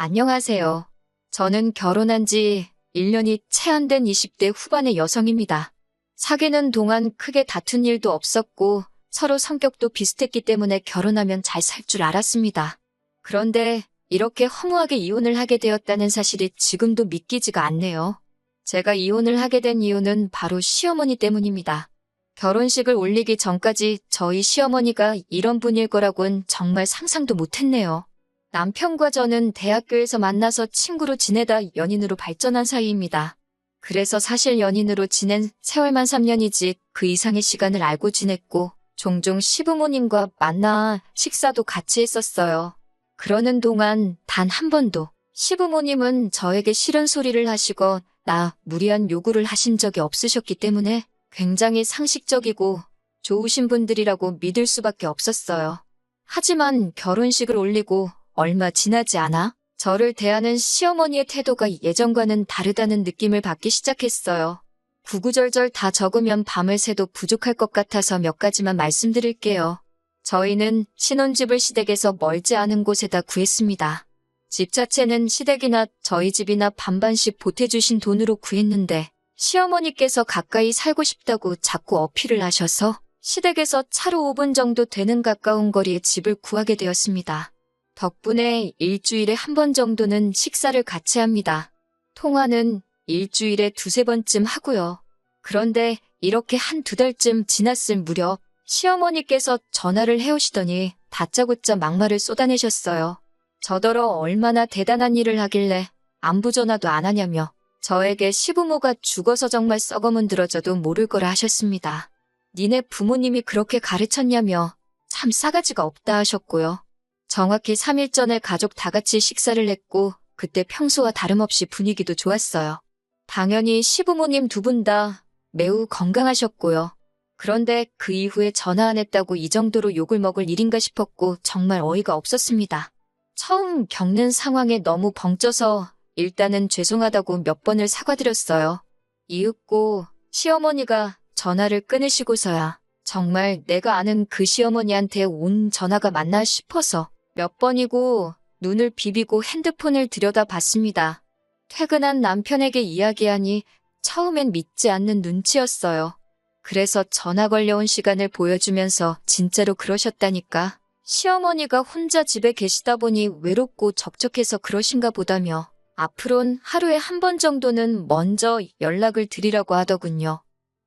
안녕하세요. 저는 결혼한 지 1년이 채 안 된 20대 후반의 여성입니다. 사귀는 동안 크게 다툰 일도 없었고 서로 성격도 비슷했기 때문에 결혼하면 잘 살 줄 알았습니다. 그런데 이렇게 허무하게 이혼을 하게 되었다는 사실이 지금도 믿기지가 않네요. 제가 이혼을 하게 된 이유는 바로 시어머니 때문입니다. 결혼식을 올리기 전까지 저희 시어머니가 이런 분일 거라고는 정말 상상도 못했네요. 남편과 저는 대학교에서 만나서 친구로 지내다 연인으로 발전한 사이입니다. 그래서 사실 연인으로 지낸 세월만 3년이지 그 이상의 시간을 알고 지냈고 종종 시부모님과 만나 식사도 같이 했었어요. 그러는 동안 단 한 번도 시부모님은 저에게 싫은 소리를 하시고 나 무리한 요구를 하신 적이 없으셨기 때문에 굉장히 상식적이고 좋으신 분들이라고 믿을 수밖에 없었어요. 하지만 결혼식을 올리고 얼마 지나지 않아 저를 대하는 시어머니의 태도가 예전과는 다르다는 느낌을 받기 시작했어요. 구구절절 다 적으면 밤을 새도 부족할 것 같아서 몇 가지만 말씀드릴게요. 저희는 신혼집을 시댁에서 멀지 않은 곳에다 구했습니다. 집 자체는 시댁이나 저희 집이나 반반씩 보태주신 돈으로 구했는데 시어머니께서 가까이 살고 싶다고 자꾸 어필을 하셔서 시댁에서 차로 5분 정도 되는 가까운 거리에 집을 구하게 되었습니다. 덕분에 일주일에 한 번 정도는 식사를 같이 합니다. 통화는 일주일에 두세 번쯤 하고요. 그런데 이렇게 한두 달쯤 지났을 무렵 시어머니께서 전화를 해오시더니 다짜고짜 막말을 쏟아내셨어요. 저더러 얼마나 대단한 일을 하길래 안부 전화도 안 하냐며 저에게 시부모가 죽어서 정말 썩어문드러져도 모를 거라 하셨습니다. 니네 부모님이 그렇게 가르쳤냐며 참 싸가지가 없다 하셨고요. 정확히 3일 전에 가족 다 같이 식사를 했고 그때 평소와 다름없이 분위기도 좋았어요. 당연히 시부모님 두 분 다 매우 건강하셨고요. 그런데 그 이후에 전화 안 했다고 이 정도로 욕을 먹을 일인가 싶었고 정말 어이가 없었습니다. 처음 겪는 상황에 너무 벙쪄서 일단은 죄송하다고 몇 번을 사과드렸어요. 이윽고 시어머니가 전화를 끊으시고서야 정말 내가 아는 그 시어머니한테 온 전화가 맞나 싶어서 몇 번이고 눈을 비비고 핸드폰을 들여다봤습니다. 퇴근한 남편에게 이야기하니 처음엔 믿지 않는 눈치였어요. 그래서 전화 걸려온 시간을 보여주면서 진짜로 그러셨다니까. 시어머니가 혼자 집에 계시다 보니 외롭고 적적해서 그러신가 보다며 앞으론 하루에 한 번 정도는 먼저 연락을 드리라고 하더군요.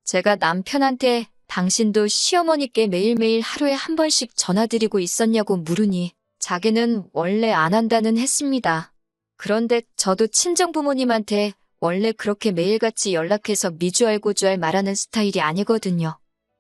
제가 남편한테 당신도 시어머니께 매일매일 하루에 한 번씩 전화드리고 있었냐고 물으니 자기는 원래 안 한다는 했습니다. 그런데 저도 친정부모님한테 원래 그렇게 매일같이 연락해서 미주알고주알 말하는 스타일이 아니거든요.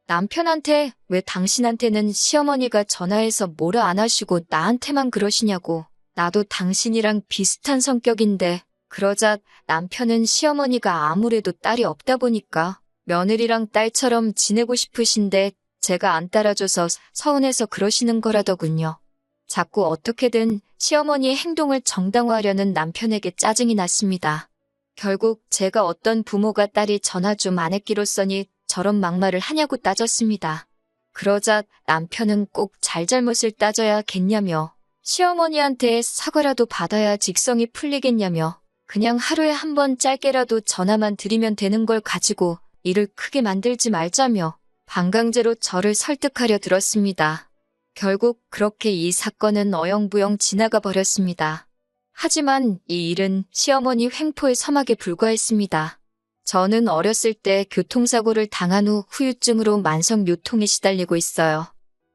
남편한테 왜 당신한테는 시어머니가 전화해서 뭐라 안 하시고 나한테만 그러시냐고. 나도 당신이랑 비슷한 성격인데 그러자 남편은 시어머니가 아무래도 딸이 없다 보니까 며느리랑 딸처럼 지내고 싶으신데 제가 안 따라줘서 서운해서 그러시는 거라더군요. 자꾸 어떻게든 시어머니의 행동을 정당화하려는 남편에게 짜증이 났습니다. 결국 제가 어떤 부모가 딸이 전화 좀 안 했기로써니 저런 막말을 하냐고 따졌습니다. 그러자 남편은 꼭 잘잘못을 따져야겠냐며 시어머니한테 사과라도 받아야 직성이 풀리겠냐며 그냥 하루에 한 번 짧게라도 전화만 드리면 되는 걸 가지고 일을 크게 만들지 말자며 반강제로 저를 설득하려 들었습니다. 결국 그렇게 이 사건은 어영부영 지나가 버렸습니다. 하지만 이 일은 시어머니 횡포의 서막에 불과했습니다. 저는 어렸을 때 교통사고를 당한 후 후유증으로 만성요통에 시달리고 있어요.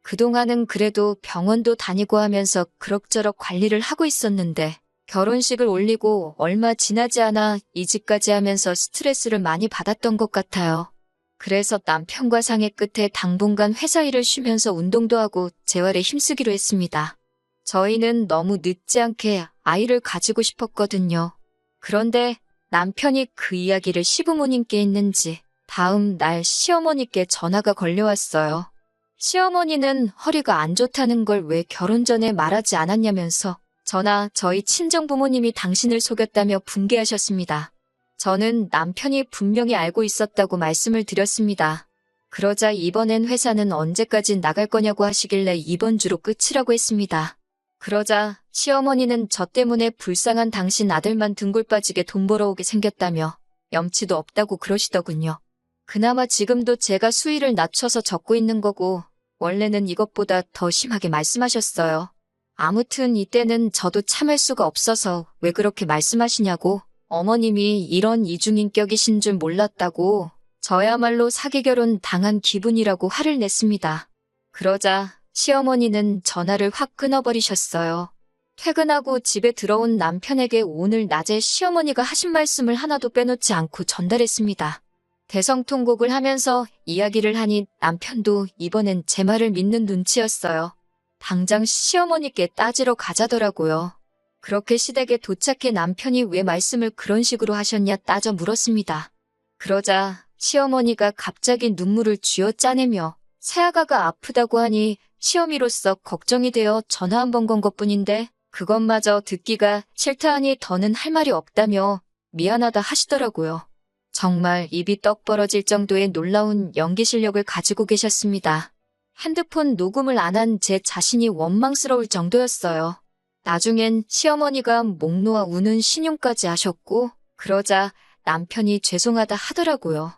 그동안은 그래도 병원도 다니고 하면서 그럭저럭 관리를 하고 있었는데 결혼식을 올리고 얼마 지나지 않아 이직까지 하면서 스트레스를 많이 받았던 것 같아요. 그래서 남편과 상의 끝에 당분간 회사 일을 쉬면서 운동도 하고 재활에 힘쓰기로 했습니다. 저희는 너무 늦지 않게 아이를 가지고 싶었거든요. 그런데 남편이 그 이야기를 시부모님께 했는지 다음 날 시어머니께 전화가 걸려왔어요. 시어머니는 허리가 안 좋다는 걸 왜 결혼 전에 말하지 않았냐면서 저나 저희 친정부모님이 당신을 속였다며 분개하셨습니다. 저는 남편이 분명히 알고 있었다고 말씀을 드렸습니다. 그러자 이번엔 회사는 언제까지 나갈 거냐고 하시길래 이번 주로 끝이라고 했습니다. 그러자 시어머니는 저 때문에 불쌍한 당신 아들만 등골 빠지게 돈 벌어오게 생겼다며 염치도 없다고 그러시더군요. 그나마 지금도 제가 수위를 낮춰서 적고 있는 거고 원래는 이것보다 더 심하게 말씀하셨어요. 아무튼 이때는 저도 참을 수가 없어서 왜 그렇게 말씀하시냐고 어머님이 이런 이중인격이신 줄 몰랐다고 저야말로 사기 결혼 당한 기분이라고 화를 냈습니다. 그러자 시어머니는 전화를 확 끊어버리셨어요. 퇴근하고 집에 들어온 남편에게 오늘 낮에 시어머니가 하신 말씀을 하나도 빼놓지 않고 전달했습니다. 대성통곡을 하면서 이야기를 하니 남편도 이번엔 제 말을 믿는 눈치였어요. 당장 시어머니께 따지러 가자더라고요. 그렇게 시댁에 도착해 남편이 왜 말씀을 그런 식으로 하셨냐 따져 물었습니다. 그러자 시어머니가 갑자기 눈물을 쥐어 짜내며 새아가가 아프다고 하니 시어미로서 걱정이 되어 전화 한 번 건 것뿐인데 그것마저 듣기가 싫다 하니 더는 할 말이 없다며 미안하다 하시더라고요. 정말 입이 떡 벌어질 정도의 놀라운 연기 실력을 가지고 계셨습니다. 핸드폰 녹음을 안 한 제 자신이 원망스러울 정도였어요. 나중엔 시어머니가 목 놓아 우는 신용까지 하셨고 그러자 남편이 죄송하다 하더라고요.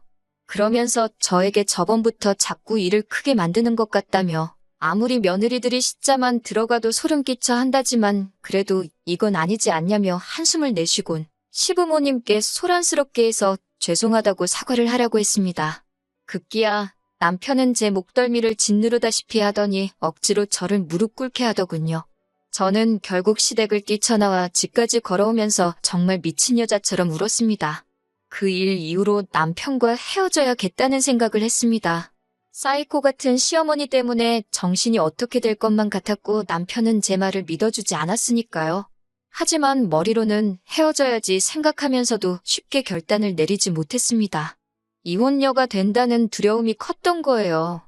그러면서 저에게 저번부터 자꾸 일을 크게 만드는 것 같다며 아무리 며느리들이 시자만 들어가도 소름 끼쳐 한다지만 그래도 이건 아니지 않냐며 한숨을 내쉬곤 시부모님께 소란스럽게 해서 죄송하다고 사과를 하라고 했습니다. 급기야 남편은 제 목덜미를 짓누르다시피 하더니 억지로 저를 무릎 꿇게 하더군요. 저는 결국 시댁을 뛰쳐나와 집까지 걸어오면서 정말 미친 여자처럼 울었습니다. 그 일 이후로 남편과 헤어져야겠다는 생각을 했습니다. 사이코 같은 시어머니 때문에 정신이 어떻게 될 것만 같았고 남편은 제 말을 믿어주지 않았으니까요. 하지만 머리로는 헤어져야지 생각하면서도 쉽게 결단을 내리지 못했습니다. 이혼녀가 된다는 두려움이 컸던 거예요.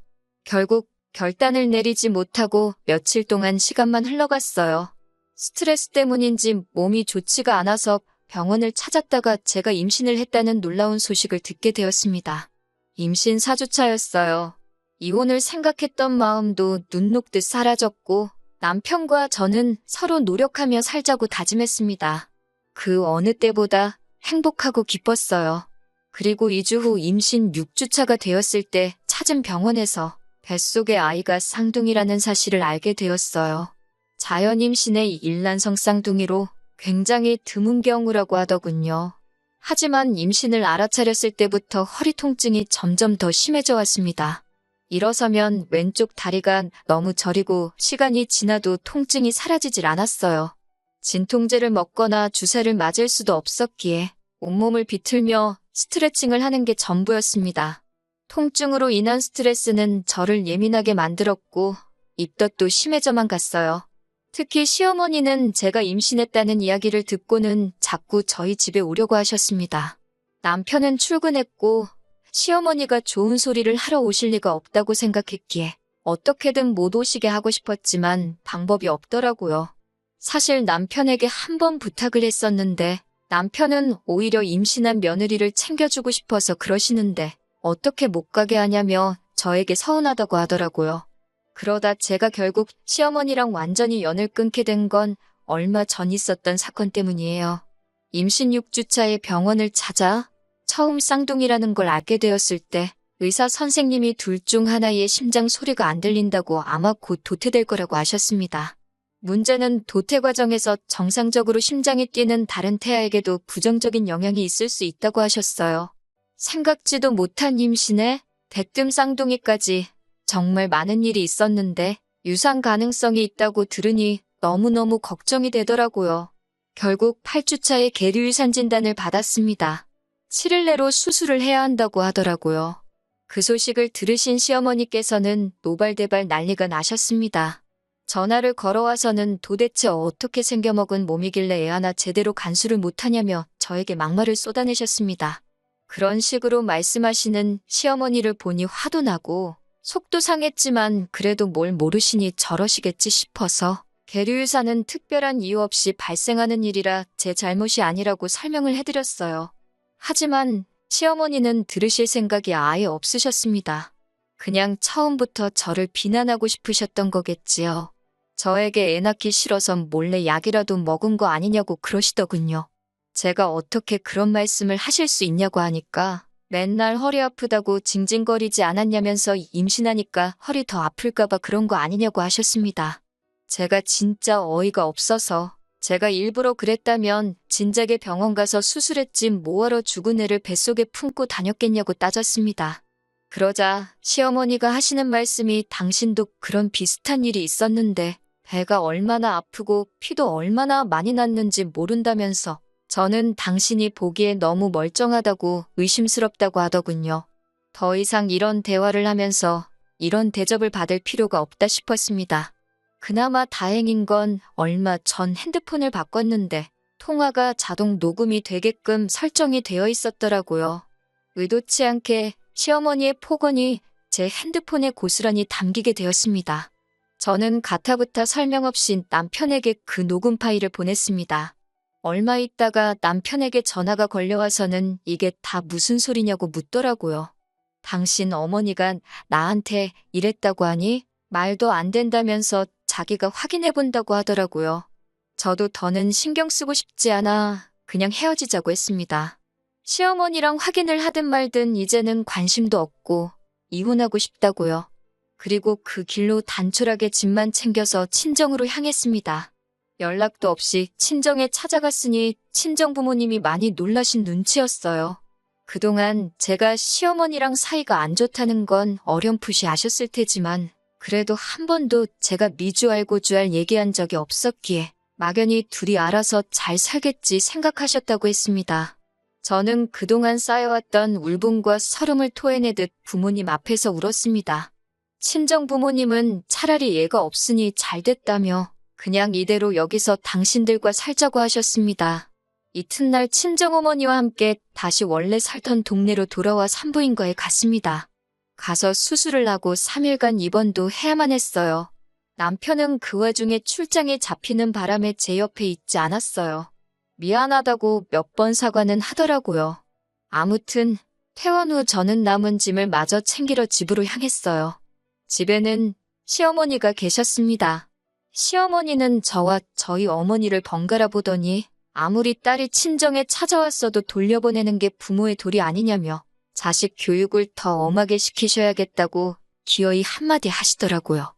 결국 결단을 내리지 못하고 며칠 동안 시간만 흘러갔어요. 스트레스 때문인지 몸이 좋지가 않아서 병원을 찾았다가 제가 임신을 했다는 놀라운 소식을 듣게 되었습니다. 임신 4주차였어요. 이혼을 생각했던 마음도 눈 녹듯 사라졌고 남편과 저는 서로 노력하며 살자고 다짐했습니다. 그 어느 때보다 행복하고 기뻤어요. 그리고 2주 후 임신 6주차가 되었을 때 찾은 병원에서 뱃속의 아이가 쌍둥이라는 사실을 알게 되었어요. 자연 임신의 일란성 쌍둥이로 굉장히 드문 경우라고 하더군요. 하지만 임신을 알아차렸을 때부터 허리 통증이 점점 더 심해져 왔습니다. 일어서면 왼쪽 다리가 너무 저리고 시간이 지나도 통증이 사라지질 않았어요. 진통제를 먹거나 주사를 맞을 수도 없었기에 온몸을 비틀며 스트레칭을 하는 게 전부였습니다. 통증으로 인한 스트레스는 저를 예민하게 만들었고 입덧도 심해져만 갔어요. 특히 시어머니는 제가 임신했다는 이야기를 듣고는 자꾸 저희 집에 오려고 하셨습니다. 남편은 출근했고 시어머니가 좋은 소리를 하러 오실 리가 없다고 생각했기에 어떻게든 못 오시게 하고 싶었지만 방법이 없더라고요. 사실 남편에게 한 번 부탁을 했었는데 남편은 오히려 임신한 며느리를 챙겨주고 싶어서 그러시는데 어떻게 못 가게 하냐며 저에게 서운하다고 하더라고요. 그러다 제가 결국 시어머니랑 완전히 연을 끊게 된 건 얼마 전 있었던 사건 때문이에요. 임신 6주차에 병원을 찾아 처음 쌍둥이라는 걸 알게 되었을 때 의사 선생님이 둘 중 하나의 심장 소리가 안 들린다고 아마 곧 도태될 거라고 하셨습니다. 문제는 도태 과정에서 정상적으로 심장이 뛰는 다른 태아에게도 부정적인 영향이 있을 수 있다고 하셨어요. 생각지도 못한 임신에 대뜸 쌍둥이까지 정말 많은 일이 있었는데 유산 가능성이 있다고 들으니 너무너무 걱정이 되더라고요. 결국 8주차에 계류유산 진단을 받았습니다. 7일 내로 수술을 해야 한다고 하더라고요. 그 소식을 들으신 시어머니께서는 노발대발 난리가 나셨습니다. 전화를 걸어와서는 도대체 어떻게 생겨먹은 몸이길래 애 하나 제대로 간수를 못하냐며 저에게 막말을 쏟아내셨습니다. 그런 식으로 말씀하시는 시어머니를 보니 화도 나고 속도 상했지만 그래도 뭘 모르시니 저러시겠지 싶어서 계류유산은 특별한 이유 없이 발생하는 일이라 제 잘못이 아니라고 설명을 해드렸어요. 하지만 시어머니는 들으실 생각이 아예 없으셨습니다. 그냥 처음부터 저를 비난하고 싶으셨던 거겠지요. 저에게 애 낳기 싫어서 몰래 약이라도 먹은 거 아니냐고 그러시더군요. 제가 어떻게 그런 말씀을 하실 수 있냐고 하니까 맨날 허리 아프다고 징징거리지 않았냐면서 임신하니까 허리 더 아플까봐 그런 거 아니냐고 하셨습니다. 제가 진짜 어이가 없어서 제가 일부러 그랬다면 진작에 병원 가서 수술했지 뭐하러 죽은 애를 뱃속에 품고 다녔겠냐고 따졌습니다. 그러자 시어머니가 하시는 말씀이 당신도 그런 비슷한 일이 있었는데 배가 얼마나 아프고 피도 얼마나 많이 났는지 모른다면서 저는 당신이 보기에 너무 멀쩡하다고 의심스럽다고 하더군요. 더 이상 이런 대화를 하면서 이런 대접을 받을 필요가 없다 싶었습니다. 그나마 다행인 건 얼마 전 핸드폰을 바꿨는데 통화가 자동 녹음이 되게끔 설정이 되어 있었더라고요. 의도치 않게 시어머니의 폭언이 제 핸드폰에 고스란히 담기게 되었습니다. 저는 가타부타 설명 없이 남편에게 그 녹음 파일을 보냈습니다. 얼마 있다가 남편에게 전화가 걸려와서는 이게 다 무슨 소리냐고 묻더라고요. 당신 어머니가 나한테 이랬다고 하니 말도 안 된다면서 자기가 확인해 본다고 하더라고요. 저도 더는 신경 쓰고 싶지 않아 그냥 헤어지자고 했습니다. 시어머니랑 확인을 하든 말든 이제는 관심도 없고 이혼하고 싶다고요. 그리고 그 길로 단촐하게 짐만 챙겨서 친정으로 향했습니다. 연락도 없이 친정에 찾아갔으니 친정 부모님이 많이 놀라신 눈치였어요. 그동안 제가 시어머니랑 사이가 안 좋다는 건 어렴풋이 아셨을 테지만 그래도 한 번도 제가 미주알 고주알 얘기한 적이 없었기에 막연히 둘이 알아서 잘 살겠지 생각하셨다고 했습니다. 저는 그동안 쌓여왔던 울분과 서름을 토해내듯 부모님 앞에서 울었습니다. 친정 부모님은 차라리 얘가 없으니 잘 됐다며 그냥 이대로 여기서 당신들과 살자고 하셨습니다. 이튿날 친정어머니와 함께 다시 원래 살던 동네로 돌아와 산부인과에 갔습니다. 가서 수술을 하고 3일간 입원도 해야만 했어요. 남편은 그 와중에 출장에 잡히는 바람에 제 옆에 있지 않았어요. 미안하다고 몇 번 사과는 하더라고요. 아무튼 퇴원 후 저는 남은 짐을 마저 챙기러 집으로 향했어요. 집에는 시어머니가 계셨습니다. 시어머니는 저와 저희 어머니를 번갈아 보더니 아무리 딸이 친정에 찾아왔어도 돌려보내는 게 부모의 도리 아니냐며 자식 교육을 더 엄하게 시키셔야겠다고 기어이 한마디 하시더라고요.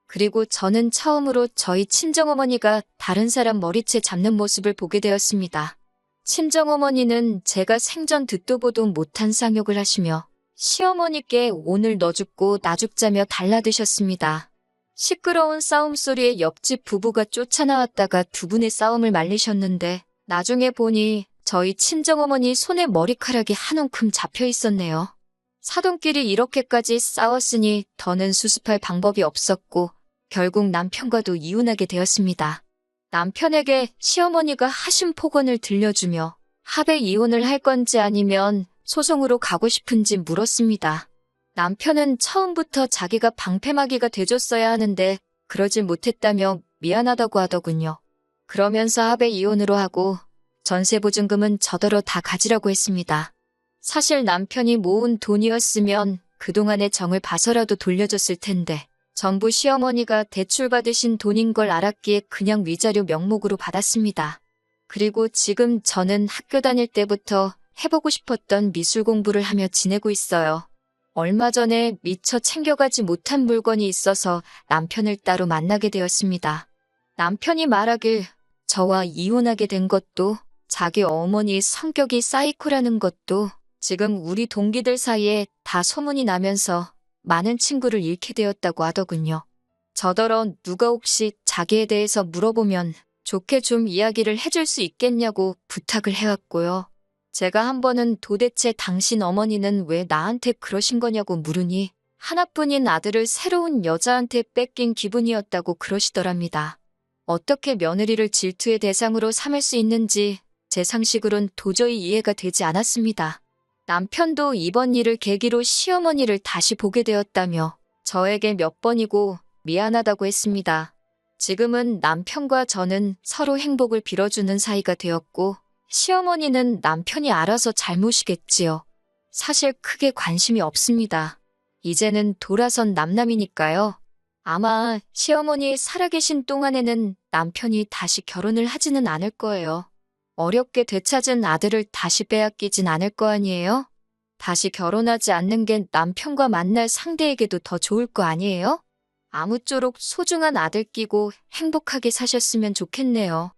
그리고 저는 처음으로 저희 친정어머니가 다른 사람 머리채 잡는 모습을 보게 되었습니다. 친정어머니는 제가 생전 듣도 보도 못한 쌍욕을 하시며 시어머니께 오늘 너 죽고 나 죽자며 달라드셨습니다. 시끄러운 싸움 소리에 옆집 부부가 쫓아나왔다가 두 분의 싸움을 말리셨는데 나중에 보니 저희 친정어머니 손에 머리카락이 한 움큼 잡혀 있었네요. 사돈끼리 이렇게까지 싸웠으니 더는 수습할 방법이 없었고 결국 남편과도 이혼하게 되었습니다. 남편에게 시어머니가 하신 폭언을 들려주며 합의 이혼을 할 건지 아니면 소송으로 가고 싶은지 물었습니다. 남편은 처음부터 자기가 방패막이가 돼줬어야 하는데 그러질 못했다며 미안하다고 하더군요. 그러면서 합의 이혼으로 하고 전세보증금은 저더러 다 가지라고 했습니다. 사실 남편이 모은 돈이었으면 그동안의 정을 봐서라도 돌려줬을 텐데 전부 시어머니가 대출받으신 돈인 걸 알았기에 그냥 위자료 명목으로 받았습니다. 그리고 지금 저는 학교 다닐 때부터 해보고 싶었던 미술 공부를 하며 지내고 있어요. 얼마 전에 미처 챙겨가지 못한 물건이 있어서 남편을 따로 만나게 되었습니다. 남편이 말하길 저와 이혼하게 된 것도 자기 어머니의 성격이 사이코라는 것도 지금 우리 동기들 사이에 다 소문이 나면서 많은 친구를 잃게 되었다고 하더군요. 저더러 누가 혹시 자기에 대해서 물어보면 좋게 좀 이야기를 해줄 수 있겠냐고 부탁을 해왔고요. 제가 한 번은 도대체 당신 어머니는 왜 나한테 그러신 거냐고 물으니 하나뿐인 아들을 새로운 여자한테 뺏긴 기분이었다고 그러시더랍니다. 어떻게 며느리를 질투의 대상으로 삼을 수 있는지 제 상식으론 도저히 이해가 되지 않았습니다. 남편도 이번 일을 계기로 시어머니를 다시 보게 되었다며 저에게 몇 번이고 미안하다고 했습니다. 지금은 남편과 저는 서로 행복을 빌어주는 사이가 되었고 시어머니는 남편이 알아서 잘 모시겠지요. 사실 크게 관심이 없습니다. 이제는 돌아선 남남이니까요. 아마 시어머니 살아계신 동안에는 남편이 다시 결혼을 하지는 않을 거예요. 어렵게 되찾은 아들을 다시 빼앗기진 않을 거 아니에요? 다시 결혼하지 않는 게 남편과 만날 상대에게도 더 좋을 거 아니에요? 아무쪼록 소중한 아들 끼고 행복하게 사셨으면 좋겠네요.